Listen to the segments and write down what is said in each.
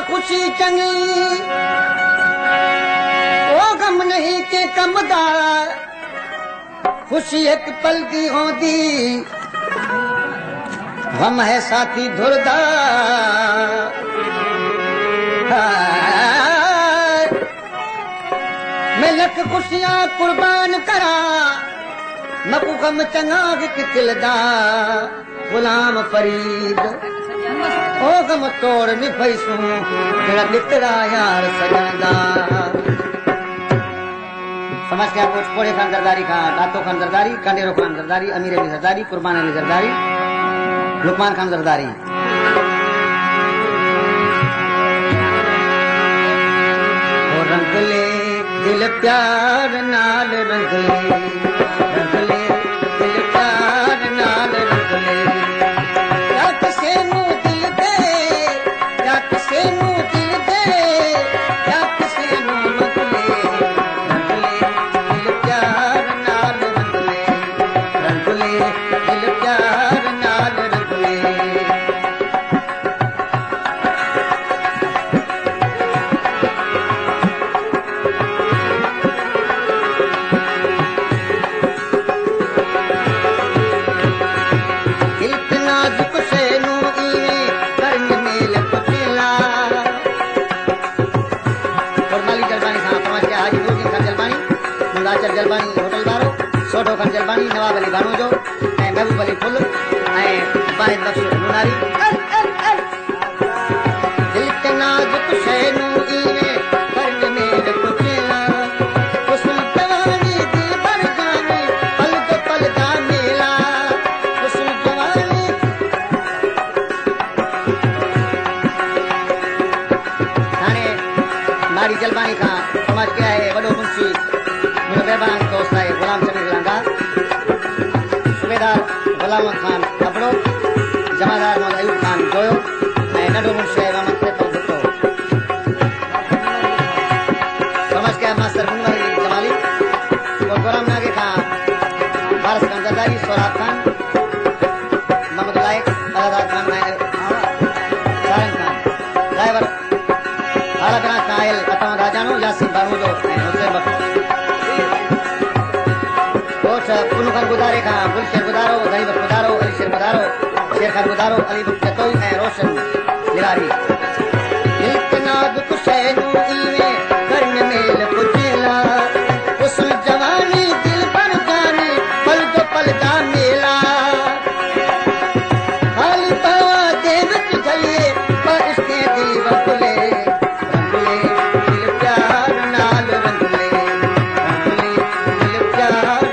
खुशी चंगी ओ गम नहीं के कमदा खुशी एक पल की होती गम है साथी धुरदा मैं लख खुशियां कुर्बान करा मकू गम चंगा किलदा गुलाम फरीद ओ गम तोड़ में फैसू तेरा बितरा यार सजनदा समझ के आपको पोड़े खान जरदारी खान दातो खान जरदारी कंडेरो खान जरदारी अमीर अली जरदारी कुर्बान अली जरदारी लुकमान खान जरदारी रंग ले दिल प्यार नाल रंग ले दिल प्यार नाल रंग ले या किसे नू दिल दे या किसे नू दिल दे या किसे नू मत ले दिल प्यार नाल रंग ले दिल प्यार नाल रंग ले जलबानी होटल वारो सोटो खान जलबानी नवाब अली गानो जो महबूब अली फुल वाहिद बख्श मुनारी दिल के नाजुक शैनू इने करन में पुछला हुस्न जवानी दिल पर जाने पल तो पल दा मेला हुस्न जवानी थाने नारी जलबानी का समझ के आए वडो मुंशी मेहरबान दोस्त है गुलाम शमीर लांगा सूबेदार गुलाम खान कपड़ो जमादार मोहम्मद अयूब खान जोयो नडो मुंशी मोहम्मद सैफुल भुट्टो समझ के मास्टर मुनवर अली जमाली और गुलाम नागे खान फारस खान जरदारी सोराब खान मोहम्मद लायक अलादार खान सारंग खान ड्राइवर आला कायल अतम राजानो यासीन बानूदो हुसैन बख्श पुनु खान गुदारे खां गुलशेर गुदारो गरीब गुदारो अली शेर गुदारो शेर खान गुदारो अली चतोई है रोशन निरारी दिल के नाजुक शैनू इने करन मेल पुछला हुस्न जवानी दिल पर जाने पल तो पल दा मेला खाली पावा दे विच जलिए पर इसके दिल वकुले दिल प्यार नाल रंगले दिल प्यार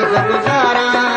जो गुजारा